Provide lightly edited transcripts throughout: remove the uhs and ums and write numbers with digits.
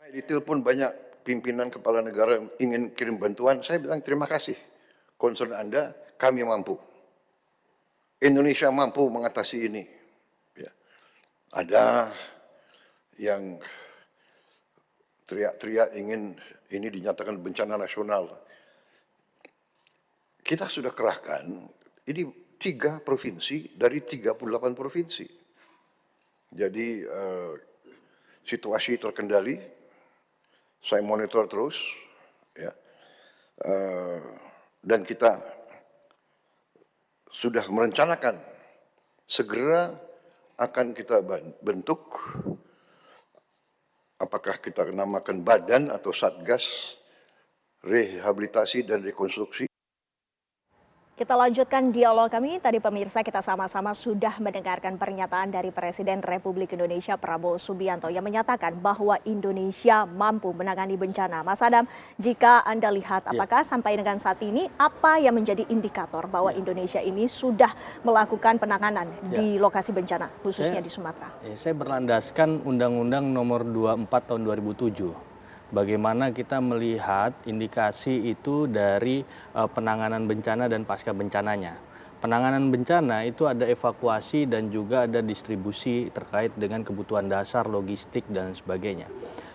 Ditelepon banyak pimpinan kepala negara yang ingin kirim bantuan, saya bilang terima kasih. Concern Anda, kami mampu. Indonesia mampu mengatasi ini. Ya. Ada yang teriak-teriak ingin ini dinyatakan bencana nasional. Kita sudah kerahkan, ini 3 provinsi dari 38 provinsi. Jadi situasi terkendali. Saya monitor terus, ya, dan kita sudah merencanakan segera akan kita bentuk, apakah kita namakan badan atau satgas rehabilitasi dan rekonstruksi. Kita lanjutkan dialog kami. Tadi pemirsa kita sama-sama sudah mendengarkan pernyataan dari Presiden Republik Indonesia Prabowo Subianto yang menyatakan bahwa Indonesia mampu menangani bencana. Mas Adam, jika Anda lihat apakah sampai dengan saat ini apa yang menjadi indikator bahwa Indonesia ini sudah melakukan penanganan di lokasi bencana khususnya di Sumatera? Saya berlandaskan Undang-Undang Nomor 24 Tahun 2007. Bagaimana kita melihat indikasi itu dari penanganan bencana dan pasca bencananya. Penanganan bencana itu ada evakuasi dan juga ada distribusi terkait dengan kebutuhan dasar, logistik dan sebagainya.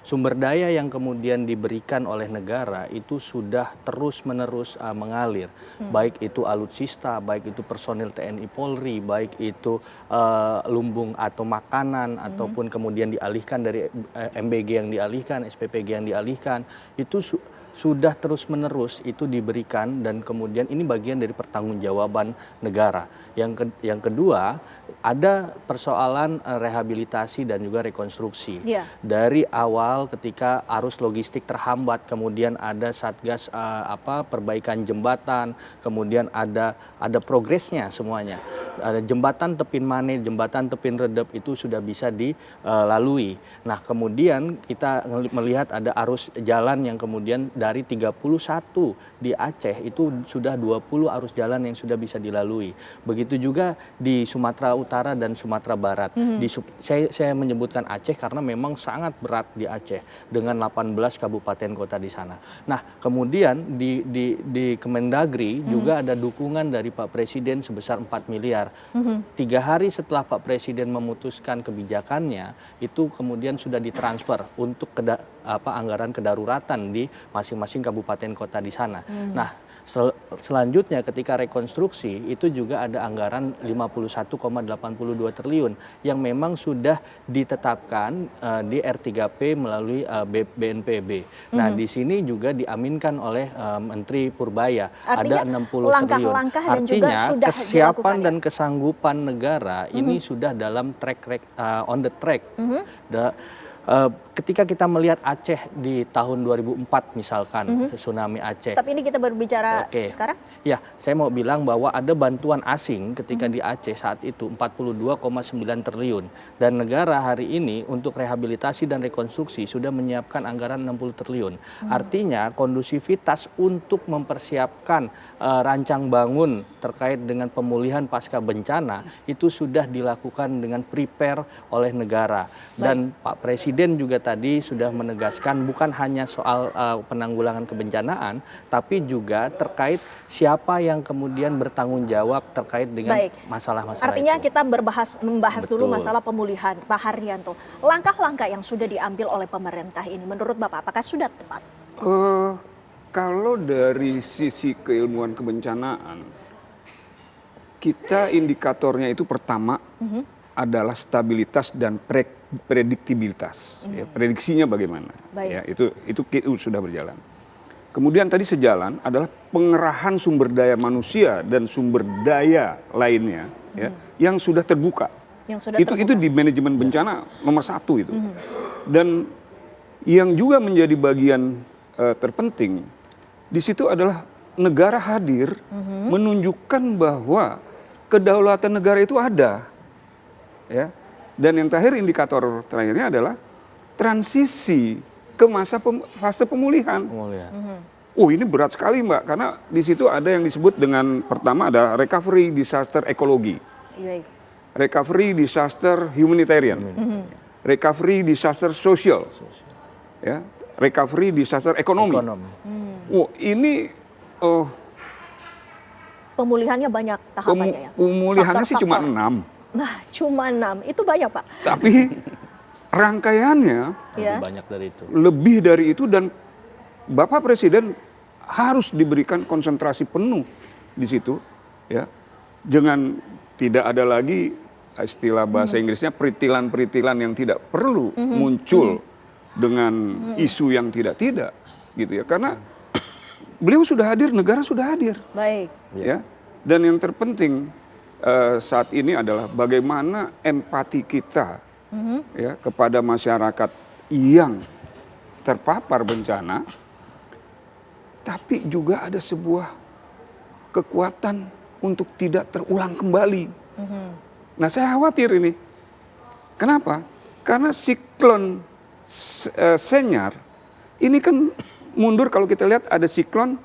Sumber daya yang kemudian diberikan oleh negara itu sudah terus-menerus mengalir. Baik itu alutsista, baik itu personil TNI Polri, baik itu lumbung atau makanan, ataupun kemudian dialihkan dari MBG yang dialihkan, SPPG yang dialihkan, itu sudah terus-menerus itu diberikan dan kemudian ini bagian dari pertanggungjawaban negara. Yang kedua, ada persoalan rehabilitasi dan juga rekonstruksi. Dari awal ketika arus logistik terhambat, kemudian ada satgas perbaikan jembatan, kemudian ada progresnya semuanya. Ada jembatan Tepin Mane, jembatan Tepin Redep itu sudah bisa dilalui. Nah, kemudian kita melihat ada arus jalan yang kemudian dari 31 di Aceh itu sudah 20 arus jalan yang sudah bisa dilalui. Begitu juga di Sumatera Utara dan Sumatera Barat. Saya menyebutkan Aceh karena memang sangat berat di Aceh dengan 18 kabupaten kota di sana. Nah, kemudian di Kemendagri juga ada dukungan dari Pak Presiden sebesar 4 miliar. 3 hari setelah Pak Presiden memutuskan kebijakannya, itu kemudian sudah ditransfer untuk anggaran kedaruratan di masing-masing kabupaten kota di sana. Nah, selanjutnya ketika rekonstruksi itu juga ada anggaran 51,82 triliun yang memang sudah ditetapkan di R3P melalui BNPB. Nah, di sini juga diaminkan oleh Menteri Purbaya. Ada 60 triliun. Artinya kesiapan dan kesanggupan negara ini sudah dalam on the track. Ketika kita melihat Aceh di tahun 2004 misalkan, tsunami Aceh. Tapi ini kita berbicara sekarang? Ya, saya mau bilang bahwa ada bantuan asing ketika di Aceh saat itu 42,9 triliun. Dan negara hari ini untuk rehabilitasi dan rekonstruksi sudah menyiapkan anggaran 60 triliun. Artinya kondusivitas untuk mempersiapkan rancang bangun terkait dengan pemulihan pasca bencana itu sudah dilakukan dengan prepare oleh negara. Dan Pak Presiden juga tadi sudah menegaskan bukan hanya soal penanggulangan kebencanaan, tapi juga terkait siapa yang kemudian bertanggung jawab terkait dengan masalah-masalah itu. Artinya kita membahas dulu masalah pemulihan, Pak Haryanto. Langkah-langkah yang sudah diambil oleh pemerintah ini, menurut Bapak, apakah sudah tepat? Kalau dari sisi keilmuan kebencanaan, kita indikatornya itu pertama adalah stabilitas dan prediktibilitas. Ya, prediksinya bagaimana? Ya, itu sudah berjalan. Kemudian tadi sejalan adalah pengerahan sumber daya manusia dan sumber daya lainnya ya, yang sudah terbuka. Itu di manajemen bencana nomor 1 itu. Dan yang juga menjadi bagian terpenting di situ adalah negara hadir menunjukkan bahwa kedaulatan negara itu ada. Ya. Dan yang terakhir, indikator terakhirnya adalah transisi ke fase pemulihan. Oh, ini berat sekali, Mbak, karena di situ ada yang disebut dengan pertama ada recovery disaster ekologi, recovery disaster humanitarian, recovery disaster sosial, ya, recovery disaster ekonomi. Oh, ini Pemulihannya banyak tahapannya ya? pemulihannya sih cuma Faktor-faktor. 6, Nah, cuma 6. Itu banyak, Pak. tapi rangkaiannya Ya. Lebih banyak dari itu. lebih dari itu, dan Bapak Presiden harus diberikan konsentrasi penuh di situ, ya, dengan tidak ada lagi istilah bahasa Inggrisnya peritilan-peritilan yang tidak perlu muncul dengan isu yang tidak-tidak, gitu ya, karena beliau sudah hadir, negara sudah hadir, Baik. ya, dan yang terpenting saat ini adalah bagaimana empati kita, ya, kepada masyarakat yang terpapar bencana, tapi juga ada sebuah kekuatan untuk tidak terulang kembali. Nah, saya khawatir ini. Kenapa? Karena siklon Senyar ini kan mundur, kalau kita lihat ada siklon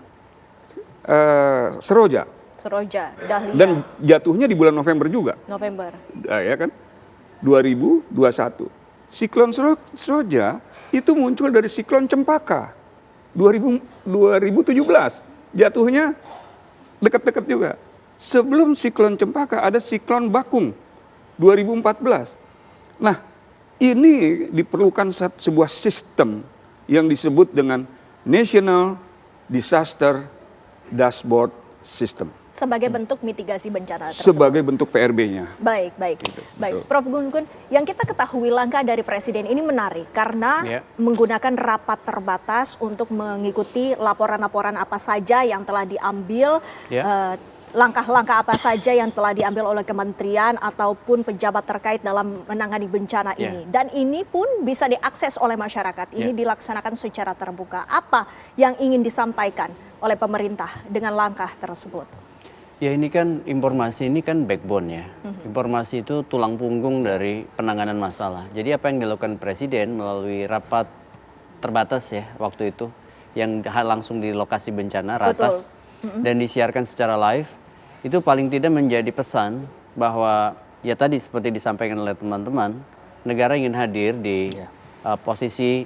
Seroja, Seroja, Dahlia, dan jatuhnya di bulan November juga. November. Ya kan? 2021. Siklon Seroja itu muncul dari siklon Cempaka 2017. Jatuhnya dekat-dekat juga. Sebelum siklon Cempaka ada siklon Bakung 2014. Nah, ini diperlukan sebuah sistem yang disebut dengan National Disaster Dashboard System. Sebagai bentuk mitigasi bencana tersebut. Sebagai bentuk PRB-nya. Baik, baik. Baik, Prof. Gun-Gun, yang kita ketahui langkah dari Presiden ini menarik karena menggunakan rapat terbatas untuk mengikuti laporan-laporan apa saja yang telah diambil, langkah-langkah apa saja yang telah diambil oleh kementerian ataupun pejabat terkait dalam menangani bencana ini. Dan ini pun bisa diakses oleh masyarakat. Ini dilaksanakan secara terbuka. Apa yang ingin disampaikan oleh pemerintah dengan langkah tersebut? Ya, ini kan informasi ini kan backbone ya. Informasi itu tulang punggung dari penanganan masalah. Jadi apa yang dilakukan Presiden melalui rapat terbatas ya waktu itu, yang langsung di lokasi bencana, ratas, dan disiarkan secara live, itu paling tidak menjadi pesan bahwa ya tadi seperti disampaikan oleh teman-teman, negara ingin hadir di posisi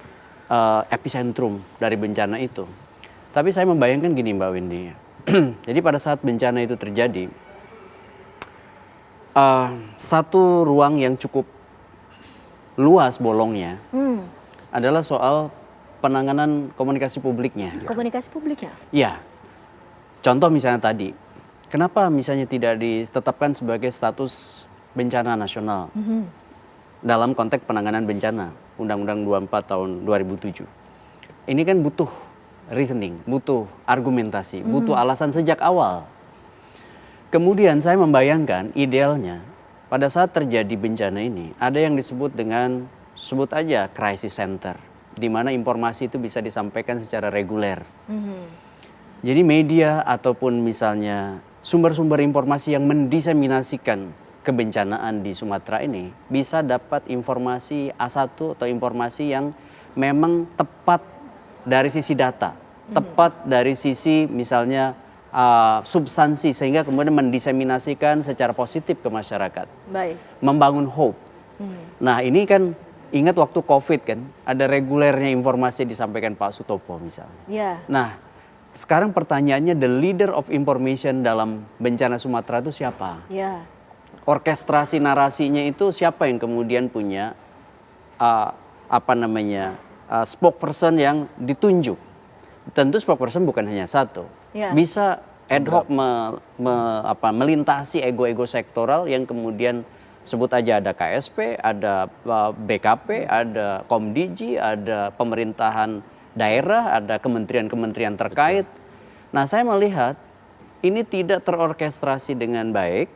epicentrum dari bencana itu. Tapi saya membayangkan gini Mbak Windy, jadi pada saat bencana itu terjadi, satu ruang yang cukup luas bolongnya adalah soal penanganan komunikasi publiknya. Komunikasi publiknya? Iya. Contoh misalnya tadi, kenapa misalnya tidak ditetapkan sebagai status bencana nasional dalam konteks penanganan bencana, Undang-Undang 24 tahun 2007. Ini kan butuh reasoning, butuh argumentasi, butuh alasan sejak awal. Kemudian saya membayangkan idealnya pada saat terjadi bencana ini ada yang disebut dengan, sebut aja crisis center, di mana informasi itu bisa disampaikan secara reguler. Jadi media ataupun misalnya sumber-sumber informasi yang mendiseminasikan kebencanaan di Sumatera ini bisa dapat informasi A1 atau informasi yang memang tepat dari sisi data, tepat dari sisi misalnya substansi, sehingga kemudian mendiseminasikan secara positif ke masyarakat. Baik. Membangun hope. Nah, ini kan ingat waktu COVID kan, ada regulernya informasi disampaikan Pak Sutopo misalnya. Ya. Nah, sekarang pertanyaannya, the leader of information dalam bencana Sumatera itu siapa? Ya. Orkestrasi narasinya itu siapa yang kemudian punya spokesperson yang ditunjuk? Tentu spokesperson bukan hanya satu. Bisa ad hoc melintasi ego-ego sektoral yang kemudian sebut aja ada KSP, ada BKP, ada Komdiji, ada pemerintahan daerah, ada kementerian-kementerian terkait. Nah, saya melihat ini tidak terorkestrasi dengan baik,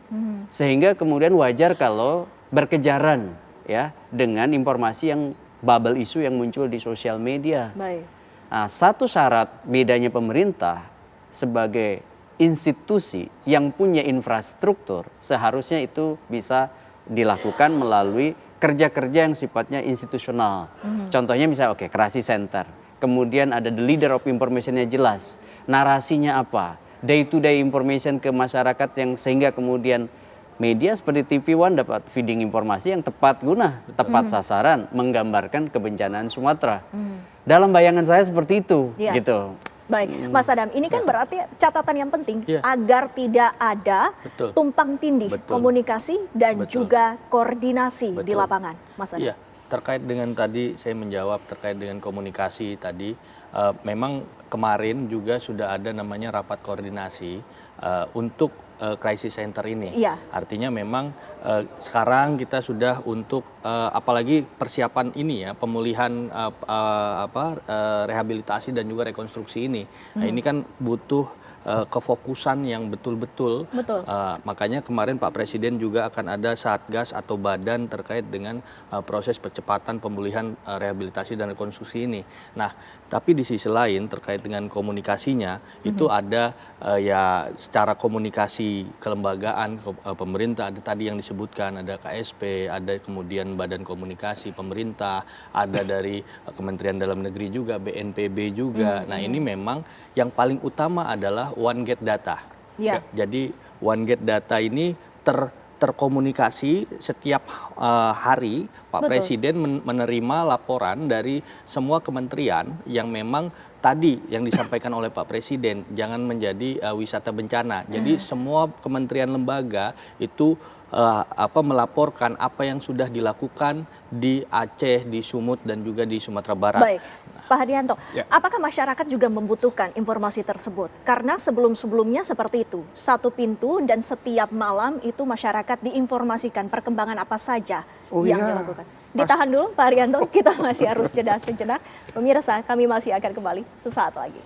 sehingga kemudian wajar kalau berkejaran ya dengan informasi yang bubble isu yang muncul di sosial media. Baik. Nah, satu syarat bedanya pemerintah sebagai institusi yang punya infrastruktur seharusnya itu bisa dilakukan melalui kerja-kerja yang sifatnya institusional. Contohnya misalnya crisis center. Kemudian ada the leader of information-nya jelas. Narasinya apa? Day to day information ke masyarakat yang sehingga kemudian media seperti TV One dapat feeding informasi yang tepat guna, tepat sasaran, menggambarkan kebencanaan Sumatera. Dalam bayangan saya seperti itu, Iya. gitu. Baik, Mas Adam, ini kan berarti catatan yang penting Iya. agar tidak ada Betul. tumpang tindih Betul. komunikasi dan Betul. juga koordinasi di Betul. lapangan, Mas Adam. Iya, terkait dengan tadi saya menjawab terkait dengan komunikasi tadi, memang kemarin juga sudah ada namanya rapat koordinasi untuk crisis center ini. Iya. Artinya memang sekarang kita sudah untuk apalagi persiapan ini ya, pemulihan rehabilitasi dan juga rekonstruksi ini. Nah, ini kan butuh kefokusan yang betul-betul. Betul. Makanya kemarin Pak Presiden juga akan ada satgas atau badan terkait dengan proses percepatan pemulihan rehabilitasi dan rekonstruksi ini. Nah, tapi di sisi lain terkait dengan komunikasinya itu ada ya secara komunikasi kelembagaan pemerintah, ada tadi yang disebutkan, ada KSP, ada kemudian Badan Komunikasi Pemerintah, ada dari Kementerian Dalam Negeri juga, BNPB juga. Nah, ini memang yang paling utama adalah one gate data. Iya. Jadi one gate data ini terkomunikasi setiap hari Pak Betul. Presiden menerima laporan dari semua kementerian yang memang tadi yang disampaikan oleh Pak Presiden jangan menjadi wisata bencana. Jadi semua kementerian lembaga itu melaporkan apa yang sudah dilakukan di Aceh, di Sumut dan juga di Sumatera Barat. Baik, Pak Hardianto, Ya. apakah masyarakat juga membutuhkan informasi tersebut? Karena sebelum-sebelumnya seperti itu, satu pintu dan setiap malam itu masyarakat diinformasikan perkembangan apa saja Oh yang iya. dilakukan. Ditahan dulu Pak Hardianto, kita masih harus jeda sejenak. Pemirsa, kami masih akan kembali sesaat lagi.